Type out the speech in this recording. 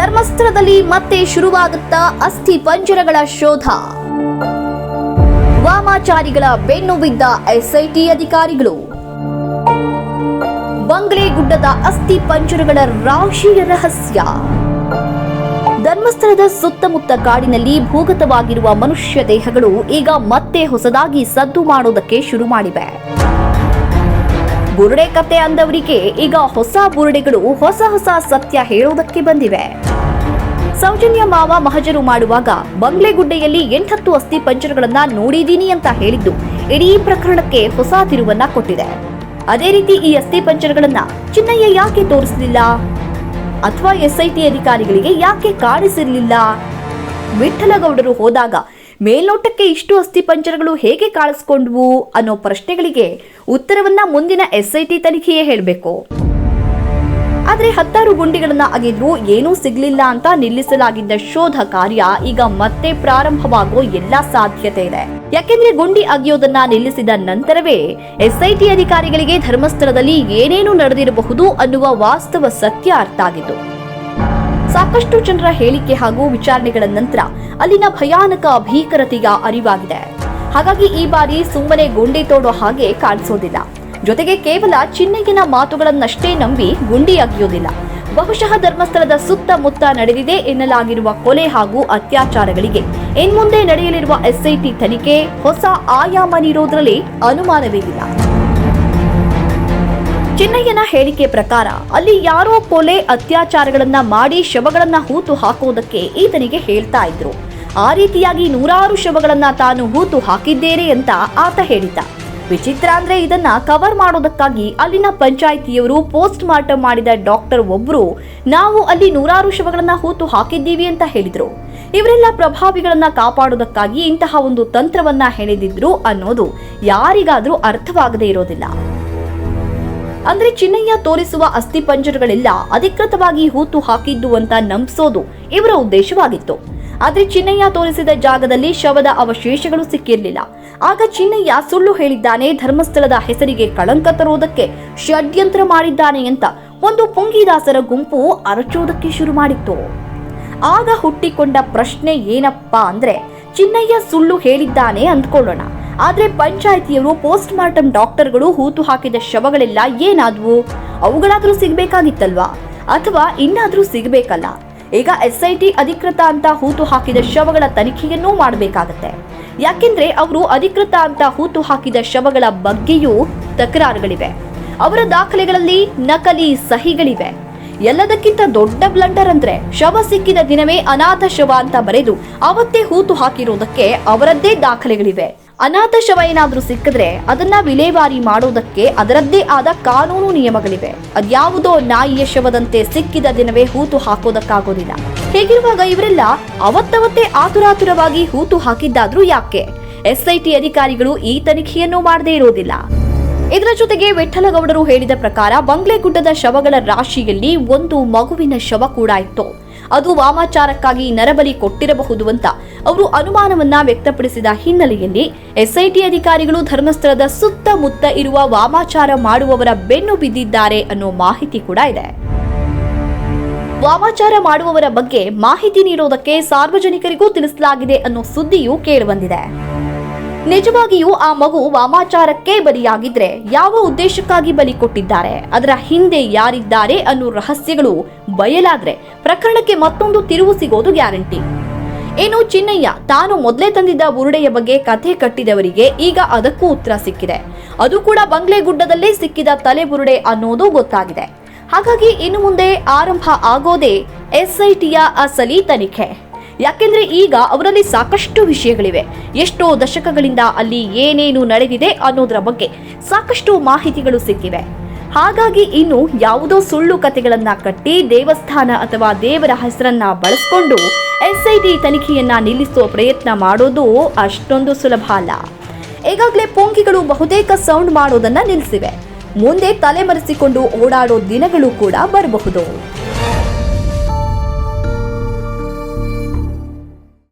ಧರ್ಮಸ್ಥಳದಲ್ಲಿ ಮತ್ತೆ ಶುರುವಾಗುತ್ತಾ ಅಸ್ಥಿ ಪಂಜರಗಳ ಶೋಧ. ವಾಮಾಚಾರಿಗಳ ಬೆನ್ನು ಬಿದ್ದ ಎಸ್ಐಟಿ ಅಧಿಕಾರಿಗಳು. ಬಂಗ್ಲೆಗುಡ್ಡದ ಅಸ್ಥಿ ಪಂಜರಗಳ ರಾಶಿಯ ರಹಸ್ಯ. ಧರ್ಮಸ್ಥಳದ ಸುತ್ತಮುತ್ತ ಕಾಡಿನಲ್ಲಿ ಭೂಗತವಾಗಿರುವ ಮನುಷ್ಯ ದೇಹಗಳು ಈಗ ಮತ್ತೆ ಹೊಸದಾಗಿ ಸದ್ದು ಮಾಡೋದಕ್ಕೆ ಶುರು ಮಾಡಿವೆ. ಬುರುಡೆ ಕತೆ ಅಂದವರಿಗೆ ಈಗ ಹೊಸ ಬುರುಡೆಗಳು ಹೊಸ ಸತ್ಯ ಹೇಳೋದಕ್ಕೆ ಬಂದಿವೆ. ಸೌಜನ್ಯ ಮಾವ ಮಹಜರು ಮಾಡುವಾಗ ಬಂಗ್ಲೆಗುಡ್ಡೆಯಲ್ಲಿ 8-10 ಅಸ್ಥಿ ಪಂಜರಗಳನ್ನ ನೋಡಿದೀನಿ ಅಂತ ಹೇಳಿದ್ದು ಇಡೀ ಪ್ರಕರಣಕ್ಕೆ ಹೊಸ ತಿರುವನ್ನ ಕೊಟ್ಟಿದೆ. ಅದೇ ರೀತಿ ಈ ಅಸ್ಥಿ ಪಂಜರಗಳನ್ನ ಚಿನ್ನಯ್ಯ ಯಾಕೆ ತೋರಿಸಲಿಲ್ಲ ಅಥವಾ ಎಸ್ಐಟಿ ಅಧಿಕಾರಿಗಳಿಗೆ ಯಾಕೆ ಕಾಣಿಸಿರಲಿಲ್ಲ? ವಿಠಲಗೌಡರು ಹೋದಾಗ ಮೇಲ್ನೋಟಕ್ಕೆ ಇಷ್ಟು ಅಸ್ಥಿ ಪಂಜರಗಳು ಹೇಗೆ ಕಾಣಿಸ್ಕೊಂಡ್ವು ಅನ್ನೋ ಪ್ರಶ್ನೆಗಳಿಗೆ ಉತ್ತರವನ್ನ ಮುಂದಿನ ಎಸ್ಐಟಿ ತನಿಖೆಯೇ ಹೇಳಬೇಕು. ಆದ್ರೆ 10 ಗುಂಡಿಗಳನ್ನ ಅಗೆದ್ರೂ ಏನೂ ಸಿಗ್ಲಿಲ್ಲ ಅಂತ ನಿಲ್ಲಿಸಲಾಗಿದ್ದ ಶೋಧ ಕಾರ್ಯ ಈಗ ಮತ್ತೆ ಪ್ರಾರಂಭವಾಗೋ ಎಲ್ಲಾ ಸಾಧ್ಯತೆ ಇದೆ. ಯಾಕೆಂದ್ರೆ ಗುಂಡಿ ಅಗೆಯೋದನ್ನ ನಿಲ್ಲಿಸಿದ ನಂತರವೇ ಎಸ್ಐಟಿ ಅಧಿಕಾರಿಗಳಿಗೆ ಧರ್ಮಸ್ಥಳದಲ್ಲಿ ಏನೇನು ನಡೆದಿರಬಹುದು ಅನ್ನುವ ವಾಸ್ತವ ಸತ್ಯ ಅರ್ಥ ಆಗಿದ್ದು. ಸಾಕಷ್ಟು ಜನರ ಹೇಳಿಕೆ ಹಾಗೂ ವಿಚಾರಣೆಗಳ ನಂತರ ಅಲ್ಲಿನ ಭಯಾನಕ ಭೀಕರತೆಯ ಅರಿವಾಗಿದೆ. ಹಾಗಾಗಿ ಈ ಬಾರಿ ಸುಮ್ಮನೆ ಗುಂಡಿ ತೋಡೋ ಹಾಗೆ ಕಾಣಿಸೋದಿಲ್ಲ. ಜೊತೆಗೆ ಕೇವಲ ಚಿನ್ನಯ್ಯನ ಮಾತುಗಳನ್ನಷ್ಟೇ ನಂಬಿ ಗುಂಡಿ ಅಗೆಯೋದಿಲ್ಲ. ಬಹುಶಃ ಧರ್ಮಸ್ಥಳದ ಸುತ್ತಮುತ್ತ ನಡೆದಿದೆ ಎನ್ನಲಾಗಿರುವ ಕೊಲೆ ಹಾಗೂ ಅತ್ಯಾಚಾರಗಳಿಗೆ ಇನ್ಮುಂದೆ ನಡೆಯಲಿರುವ ಎಸ್ಐಟಿ ತನಿಖೆ ಹೊಸ ಆಯಾಮ ನೀಡೋದ್ರಲ್ಲಿ ಅನುಮಾನವೇ ಇಲ್ಲ. ಚಿನ್ನಯ್ಯನ ಹೇಳಿಕೆ ಪ್ರಕಾರ ಅಲ್ಲಿ ಯಾರೋ ಕೊಲೆ ಅತ್ಯಾಚಾರಗಳನ್ನ ಮಾಡಿ ಶವಗಳನ್ನ ಹೂತು ಹಾಕೋದಕ್ಕೆ ಈತನಿಗೆ ಹೇಳ್ತಾ ಇದ್ರು. ಆ ರೀತಿಯಾಗಿ 100 ಶವಗಳನ್ನ ತಾನು ಹೂತು ಹಾಕಿದ್ದೇನೆ ಅಂತ ಆತ ಹೇಳಿದ್ದ. ವಿಚಿತ್ರ ಅಂದ್ರೆ ಇದನ್ನ ಕವರ್ ಮಾಡೋದಕ್ಕಾಗಿ ಅಲ್ಲಿನ ಪಂಚಾಯಿತಿಯವರು ಪೋಸ್ಟ್ ಮಾರ್ಟಮ್ ಮಾಡಿದ ಡಾಕ್ಟರ್ ಒಬ್ರು ನಾವು ಅಲ್ಲಿ 100 ಶವಗಳನ್ನ ಹೂತು ಹಾಕಿದ್ದೀವಿ ಅಂತ ಹೇಳಿದ್ರು. ಇವರೆಲ್ಲ ಪ್ರಭಾವಿಗಳನ್ನ ಕಾಪಾಡೋದಕ್ಕಾಗಿ ಇಂತಹ ಒಂದು ತಂತ್ರವನ್ನ ಹೆಣೆದಿದ್ರು ಅನ್ನೋದು ಯಾರಿಗಾದ್ರೂ ಅರ್ಥವಾಗದೇ ಇರೋದಿಲ್ಲ. ಅಂದ್ರೆ ಚಿನ್ನಯ್ಯ ತೋರಿಸುವ ಅಸ್ಥಿ ಪಂಜರಗಳೆಲ್ಲ ಅಧಿಕೃತವಾಗಿ ಹೂತು ಹಾಕಿದ್ದು ಅಂತ ನಂಬಿಸೋದು ಇವರ ಉದ್ದೇಶವಾಗಿತ್ತು. ಆದ್ರೆ ಚಿನ್ನಯ್ಯ ತೋರಿಸಿದ ಜಾಗದಲ್ಲಿ ಶವದ ಅವಶೇಷಗಳು ಸಿಕ್ಕಿರಲಿಲ್ಲ. ಆಗ ಚಿನ್ನಯ್ಯ ಸುಳ್ಳು ಹೇಳಿದ್ದಾನೆ, ಧರ್ಮಸ್ಥಳದ ಹೆಸರಿಗೆ ಕಳಂಕ ತರುವುದಕ್ಕೆ ಷಡ್ಯಂತ್ರ ಮಾಡಿದ್ದಾನೆ ಅಂತ ಒಂದು ಪುಂಗಿದಾಸರ ಗುಂಪು ಅರಚೋದಕ್ಕೆ ಶುರು ಮಾಡಿತ್ತು. ಆಗ ಹುಟ್ಟಿಕೊಂಡ ಪ್ರಶ್ನೆ ಏನಪ್ಪಾ ಅಂದ್ರೆ, ಚಿನ್ನಯ್ಯ ಸುಳ್ಳು ಹೇಳಿದ್ದಾನೆ ಅಂದ್ಕೊಳ್ಳೋಣ, ಆದ್ರೆ ಪಂಚಾಯಿತಿಯವರು ಪೋಸ್ಟ್ ಮಾರ್ಟಮ್ ಡಾಕ್ಟರ್ಗಳು ಹೂತು ಹಾಕಿದ ಶವಗಳೆಲ್ಲ ಏನಾದ್ವು? ಅವುಗಳಾದ್ರೂ ಸಿಗ್ಬೇಕಾಗಿತ್ತಲ್ವಾ? ಅಥವಾ ಇನ್ನಾದ್ರೂ ಸಿಗಬೇಕಲ್ಲ? ಈಗ ಎಸ್ಐಟಿ ಅಧಿಕೃತ ಅಂತ ಹೂತು ಹಾಕಿದ ಶವಗಳ ತನಿಖೆಯನ್ನೂ ಮಾಡಬೇಕಾಗತ್ತೆ. ಯಾಕೆಂದ್ರೆ ಅವರು ಅಧಿಕೃತ ಅಂತ ಹೂತು ಹಾಕಿದ ಶವಗಳ ಬಗ್ಗೆಯೂ ತಕರಾರುಗಳಿವೆ. ಅವರ ದಾಖಲೆಗಳಲ್ಲಿ ನಕಲಿ ಸಹಿಗಳಿವೆ. ಎಲ್ಲದಕ್ಕಿಂತ ದೊಡ್ಡ ಬ್ಲಂಡರ್ ಅಂದ್ರೆ ಶವ ಸಿಕ್ಕಿದ ದಿನವೇ ಅನಾಥ ಶವ ಅಂತ ಬರೆದು ಅವತ್ತೇ ಹೂತು ಹಾಕಿರೋದಕ್ಕೆ ಅವರದ್ದೇ ದಾಖಲೆಗಳಿವೆ. ಅನಾಥ ಶವ ಏನಾದ್ರೂ ಸಿಕ್ಕಿದ್ರೆ ಅದನ್ನ ವಿಲೇವಾರಿ ಮಾಡೋದಕ್ಕೆ ಅದರದ್ದೇ ಆದ ಕಾನೂನು ನಿಯಮಗಳಿವೆ. ಅದ್ಯಾವುದೋ ನಾಯಿಯ ಶವದಂತೆ ಸಿಕ್ಕಿದ ದಿನವೇ ಹೂತು ಹಾಕೋದಕ್ಕಾಗೋದಿಲ್ಲ. ಹೇಗಿರುವಾಗ ಇವರೆಲ್ಲ ಅವತ್ತವತ್ತೇ ಆತುರಾತುರವಾಗಿ ಹೂತು ಹಾಕಿದ್ದಾದ್ರೂ ಯಾಕೆ ಎಸ್ಐಟಿ ಅಧಿಕಾರಿಗಳು ಈ ತನಿಖೆಯನ್ನು ಮಾಡದೇ ಇರೋದಿಲ್ಲ? ಇದರ ಜೊತೆಗೆ ವಿಠಲಗೌಡರು ಹೇಳಿದ ಪ್ರಕಾರ ಬಂಗ್ಲೆಗುಡ್ಡದ ಶವಗಳ ರಾಶಿಯಲ್ಲಿ ಒಂದು ಮಗುವಿನ ಶವ ಕೂಡ ಇತ್ತು. ಅದು ವಾಮಾಚಾರಕ್ಕಾಗಿ ನರಬಲಿ ಕೊಟ್ಟಿರಬಹುದು ಅಂತ ಅವರು ಅನುಮಾನವನ್ನ ವ್ಯಕ್ತಪಡಿಸಿದ ಹಿನ್ನೆಲೆಯಲ್ಲಿ ಎಸ್ಐಟಿ ಅಧಿಕಾರಿಗಳು ಧರ್ಮಸ್ಥಳದ ಸುತ್ತಮುತ್ತ ಇರುವ ವಾಮಾಚಾರ ಮಾಡುವವರ ಬೆನ್ನು ಬಿದ್ದಿದ್ದಾರೆ ಅನ್ನೋ ಮಾಹಿತಿ ಕೂಡ ಇದೆ. ವಾಮಾಚಾರ ಮಾಡುವವರ ಬಗ್ಗೆ ಮಾಹಿತಿ ನೀಡೋದಕ್ಕೆ ಸಾರ್ವಜನಿಕರಿಗೂ ತಿಳಿಸಲಾಗಿದೆ ಅನ್ನೋ ಸುದ್ದಿಯೂ ಕೇಳಿಬಂದಿದೆ. ನಿಜವಾಗಿಯೂ ಆ ಮಗು ವಾಮಾಚಾರಕ್ಕೆ ಬಲಿಯಾಗಿದ್ರೆ ಯಾವ ಉದ್ದೇಶಕ್ಕಾಗಿ ಬಲಿ ಕೊಟ್ಟಿದ್ದಾರೆ, ಅದರ ಹಿಂದೆ ಯಾರಿದ್ದಾರೆ ಅನ್ನೋ ರಹಸ್ಯಗಳು ಬಯಲಾದ್ರೆ ಪ್ರಕರಣಕ್ಕೆ ಮತ್ತೊಂದು ತಿರುವು ಸಿಗೋದು ಗ್ಯಾರಂಟಿ. ಏನು ಚಿನ್ನಯ್ಯ ತಾನು ಮೊದಲೇ ತಂದಿದ್ದ ಬುರುಡೆಯ ಬಗ್ಗೆ ಕಥೆ ಕಟ್ಟಿದವರಿಗೆ ಈಗ ಅದಕ್ಕೂ ಉತ್ತರ ಸಿಕ್ಕಿದೆ. ಅದು ಕೂಡ ಬಂಗ್ಲೆಗುಡ್ಡದಲ್ಲೇ ಸಿಕ್ಕಿದ ತಲೆ ಬುರುಡೆ ಅನ್ನೋದು ಗೊತ್ತಾಗಿದೆ. ಹಾಗಾಗಿ ಇನ್ನು ಮುಂದೆ ಆರಂಭ ಆಗೋದೇ ಎಸ್ಐಟಿಯ ಅಸಲಿ ತನಿಖೆ. ಯಾಕೆಂದ್ರೆ ಈಗ ಅವರಲ್ಲಿ ಸಾಕಷ್ಟು ವಿಷಯಗಳಿವೆ. ಎಷ್ಟೋ ದಶಕಗಳಿಂದ ಅಲ್ಲಿ ಏನೇನು ನಡೆದಿದೆ ಅನ್ನೋದರ ಬಗ್ಗೆ ಸಾಕಷ್ಟು ಮಾಹಿತಿಗಳು ಸಿಕ್ಕಿವೆ. ಹಾಗಾಗಿ ಇನ್ನು ಯಾವುದೋ ಸುಳ್ಳು ಕಥೆಗಳನ್ನ ಕಟ್ಟಿ ದೇವಸ್ಥಾನ ಅಥವಾ ದೇವರ ಹೆಸರನ್ನ ಬಳಸಿಕೊಂಡು ಎಸ್ಐಟಿ ತನಿಖೆಯನ್ನ ನಿಲ್ಲಿಸುವ ಪ್ರಯತ್ನ ಮಾಡೋದು ಅಷ್ಟೊಂದು ಸುಲಭ ಅಲ್ಲ. ಈಗಾಗಲೇ ಪೊಂಗಿಗಳು ಬಹುತೇಕ ಸೌಂಡ್ ಮಾಡೋದನ್ನ ನಿಲ್ಲಿಸಿವೆ. ಮುಂದೆ ತಲೆಮರೆಸಿಕೊಂಡು ಓಡಾಡೋ ದಿನಗಳು ಕೂಡ ಬರಬಹುದು.